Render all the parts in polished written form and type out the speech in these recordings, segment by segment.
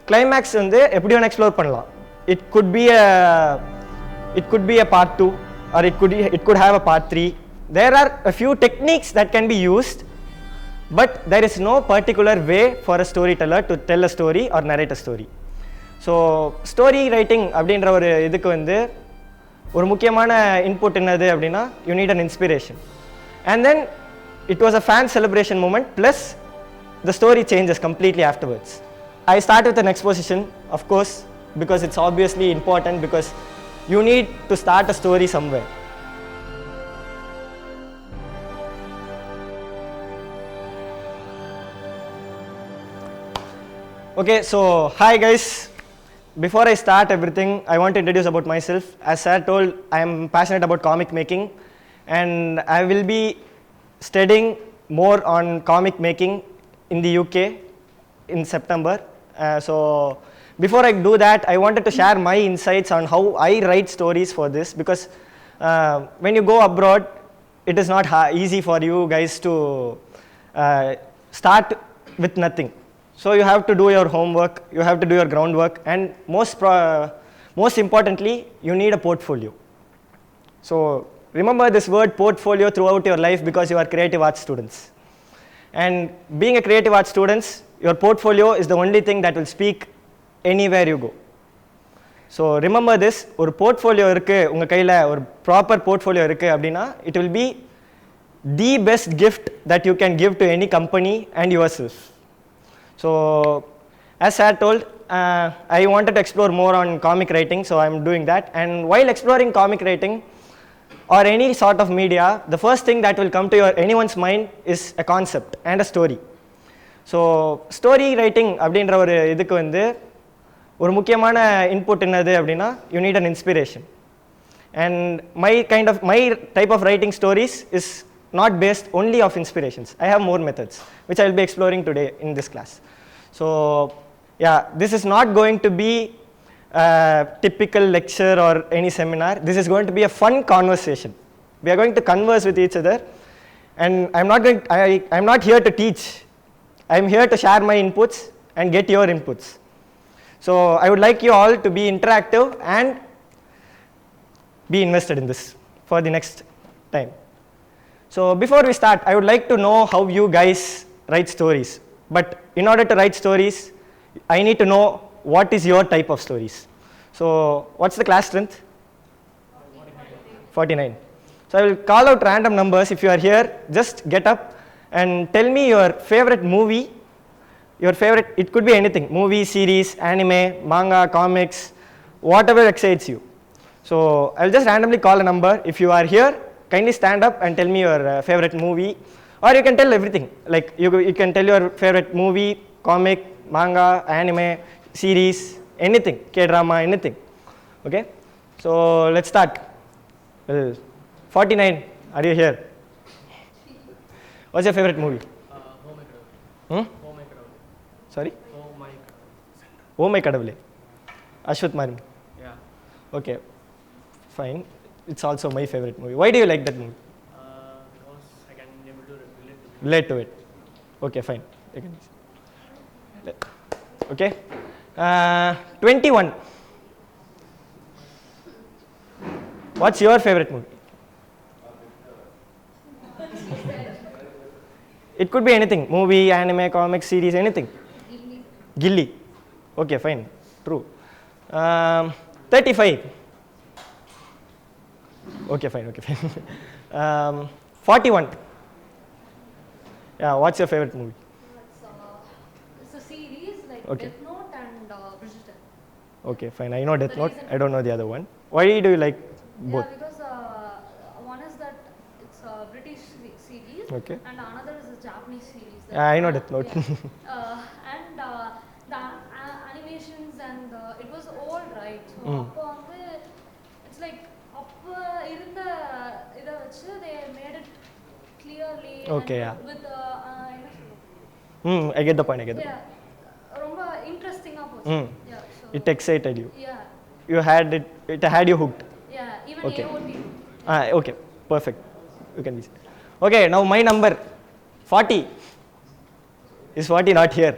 climax வந்து எப்படி வேணா எக்ஸ்ப்ளோர் பண்ணலாம். It could be a part 2 or it could have a part 3. There are a few techniques that can be used, but there is no particular way for a storyteller to tell a story or narrate a story. So story writing அப்படின்ற ஒரு இதுக்கு வந்து ஒரு முக்கியமான input என்னது அப்படின்னா you need an inspiration, and then it was a fan celebration moment plus the story changes completely afterwards. I start with an exposition, of course, because it's obviously important, because you need to start a story somewhere. Okay, so hi guys. Before I start everything, I want to introduce about myself. As Sir told, I am passionate about comic making, and I will be studying more on comic making in the UK in September. So before I do that, I wanted to share my insights on how I write stories for this, because when you go abroad, it is not easy for you guys to start with nothing. So you have to do your homework, you have to do your groundwork, and most importantly, you need a portfolio. So remember this word portfolio throughout your life, because you are creative arts students. And being a creative arts students, your portfolio is the only thing that will speak anywhere you go. So remember this, ஒரு portfolio இருக்கு உங்க கையில, ஒரு proper portfolio இருக்கு அப்படின்னா it will be the best gift that you can give to any company and yourself. So as Sir told, I wanted to explore more on comic writing, so I'm doing that. And while exploring comic writing or any sort of media, the first thing that will come to anyone's mind is a concept and a story. So story writing அப்படின்ற ஒரு இதுக்கு வந்து ஒரு முக்கியமான input என்னது அப்படின்னா you need an inspiration. And my type of writing stories is not based only of inspirations. I have more methods which I will be exploring today in this class. So yeah, this is not going to be a typical lecture or any seminar. This is going to be a fun conversation. We are going to converse with each other, and I'm not here to teach. I'm here to share my inputs and get your inputs. So I would like you all to be interactive and be invested in this for the next time. So before we start, I would like to know how you guys write stories. But in order to write stories, I need to know what is your type of stories. So what's the class strength? 49. So I will call out random numbers. If you are here, just get up and tell me your favorite movie. It could be anything: movie, series, anime, manga, comics, whatever excites you. So I'll just randomly call a number. If you are here, kindly stand up and tell me your favorite movie, or you can tell everything. Like you can tell your favorite movie, comic, manga, anime, series, anything, K-drama, anything. Okay? So let's start. 49, are you here? What's your favorite movie? Sorry? Oh my Kadavale. Ashwath Marim. Yeah. Okay, fine. It's also my favorite movie. Why do you like that movie? Because I can be able to relate to it. Okay, fine. Okay. 21. What's your favorite movie? It could be anything: movie, anime, comic, series, anything. Gilly. Okay, fine. True. 35. Okay, fine. 41. Yeah, what's your favorite movie? It's a series like Okay. Death Note and Bridgerton. Okay, fine. I know Death Note. I don't know the other one. Why do you like both? Yeah, because one is that it's a British series, Okay. and another is a Japanese series. Yeah, I know Death Note. And the animations and it was old, right? So அப்போ வந்து it's like அப்போ இருந்த இதை வச்சு they made it clearly. Okay, and yeah. With என்ன I get the point. yeah, ரொம்ப interesting-ஆ போச்சு. Yeah, so It excited you. yeah. You had it. It had you hooked. Yeah, even Okay. AOT. Okay, perfect. You can be. Okay, now my number 40. Is 40 not here?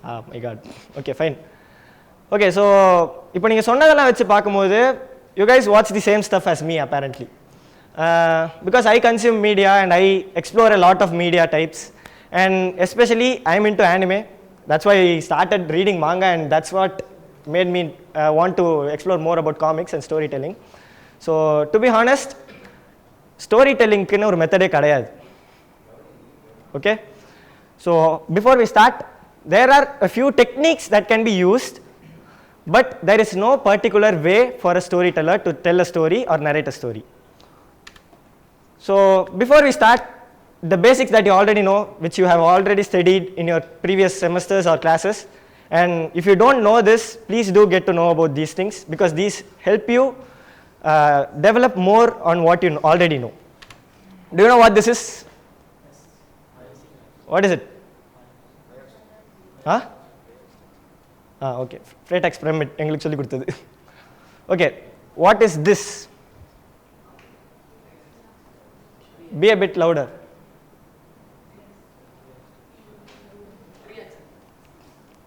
My god. Okay, fine. Okay, so இப்போ நீங்கள் சொன்னதெல்லாம் வச்சு பார்க்கும்போது you guys watch the same stuff as me apparently. Because I consume media and I explore a lot of media types, and especially I'm into anime. That's why I started reading manga, and that's what made me want to explore more about comics and storytelling. So to be honest, storytelling க்குன்னு ஒரு மெத்தடே கிடையாது. Okay, so before we start, there are a few techniques that can be used, but there is no particular way for a storyteller to tell a story or narrate a story. So before we start, the basics that you already know, which you have already studied in your previous semesters or classes, and if you don't know this, please do get to know about these things, because these help you develop more on what you already know. Do you know what this is? What is it? Huh? Okay, freight experiment எங்களுக்கு சொல்லி கொடுத்தது. Okay, what is this? Be a bit louder.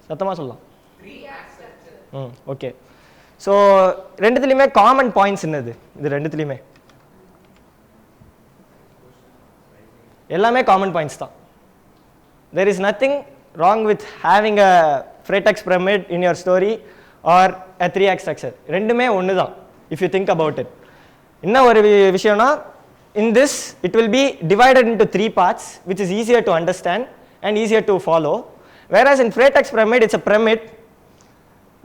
சத்தமா சொல்லலாம். Okay, so ரெண்டுத்துலேயுமே common points என்னது? இது ரெண்டுத்துலேயுமே எல்லாமே common points தான். There is nothing wrong with having a freight pyramid in your story or a 3-act structure. ரெண்டுமே ஒன்று தான் if you think about it. என்ன ஒரு விஷயம்னா, in this it will be divided into 3 parts, which is easier to understand and easier to follow, whereas in freight pyramid it's a pyramid,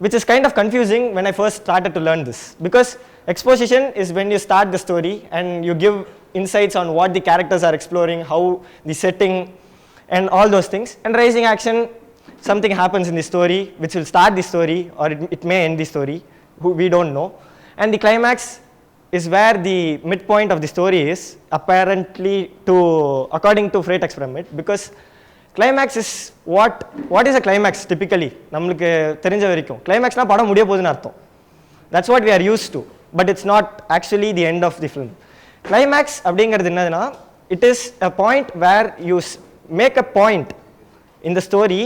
which is kind of confusing when I first started to learn this, because exposition is when you start the story and you give insights on what the characters are exploring, how the setting and all those things, and raising action, something happens in the story which will start the story or it may end the story, we don't know, and the climax is where the midpoint of the story is, apparently according to freight pyramid, because climax is what is a climax typically? நம்மளுக்கு தெரிஞ்ச வரைக்கும் climaxனா படம் முடிய போகுதுன்னு அர்த்தம். That's what we are used to, but it's not actually the end of the film. Climax அப்படிங்கிறது என்னதுன்னா, it is a point where you make a point in the story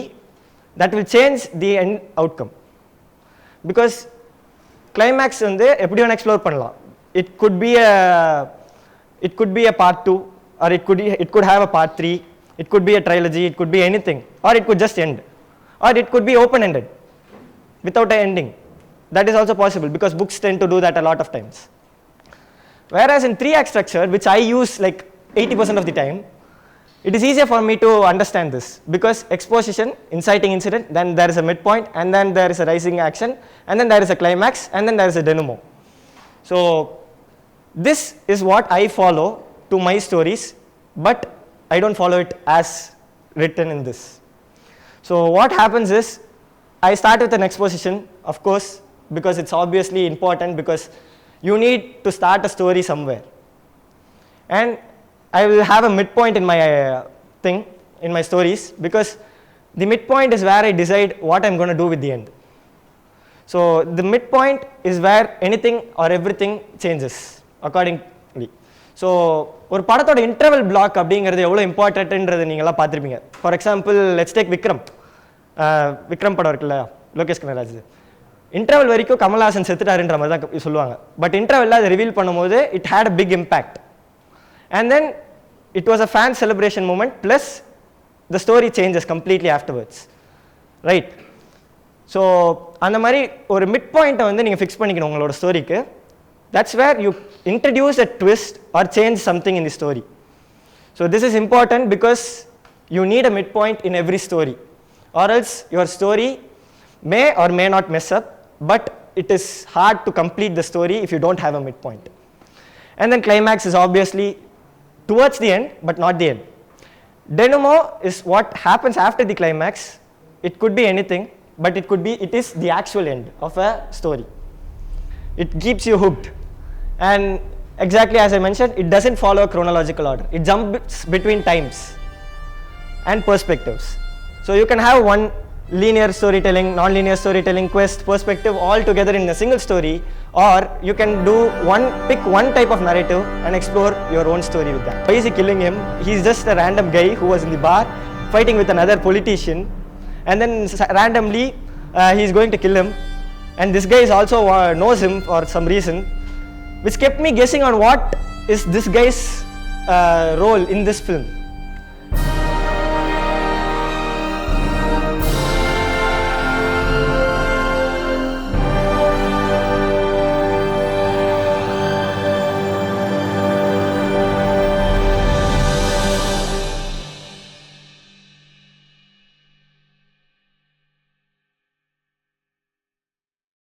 that will change the end outcome, because climax வந்து எப்படி வேணா explore பண்ணலாம். It could be a part 2, or it could have a part 3, it could be a trilogy, it could be anything, or it could just end, or it could be open ended without an ending. That is also possible, because books tend to do that a lot of times. Whereas in 3-act structure, which I use like 80% of the time, it is easier for me to understand this, because exposition, inciting incident, then there is a midpoint, and then there is a rising action, and then there is a climax, and then there is a denouement. So this is what I follow to my stories, but I don't follow it as written in this. So what happens is, I start with an exposition, of course, because it's obviously important, because you need to start a story somewhere, and I will have a midpoint in my thing, in my stories, because the midpoint is where I decide what I'm going to do with the end. So the midpoint is where anything or everything changes accordingly. So ஒரு படத்தோட interval black அப்படிங்கிறது எவ்வளோ இம்பார்ட்டன்ட்ன்றது நீங்களாம் பார்த்துருப்பீங்க. For example, let's take Vikram படம் இருக்குல்ல, Lokesh Kanagaraj. Interval வரைக்கும் கமல்ஹாசன் செத்துட்டாருன்ற மாதிரி தான் சொல்லுவாங்க, பட் இன்டர்வெல்ல அதை ரிவீல் பண்ணும்போது it had a big impact, and then it was a fan celebration moment, plus the story changes completely afterwards, right? So அந்த மாதிரி ஒரு மிட் பாயிண்ட்டை வந்து நீங்கள் ஃபிக்ஸ் பண்ணிக்கணும் உங்களோட ஸ்டோரிக்கு. That's where you introduce a twist or change something in the story. So this is important, because you need a midpoint in every story, or else your story may or may not mess up, but it is hard to complete the story if you don't have a midpoint. And then climax is obviously towards the end, but not the end. Denouement is what happens after the climax. It could be anything, but it is the actual end of a story. It keeps you hooked, and exactly as I mentioned, it doesn't follow a chronological order. It jumps between times and perspectives. So you can have one linear storytelling, non-linear storytelling, quest, perspective all together in a single story, or you can pick one type of narrative and explore your own story with that. Why is he killing him? He's just a random guy who was in the bar fighting with another politician, and then randomly he's going to kill him, and this guy is also knows him for some reason, which kept me guessing on what is this guy's role in this film.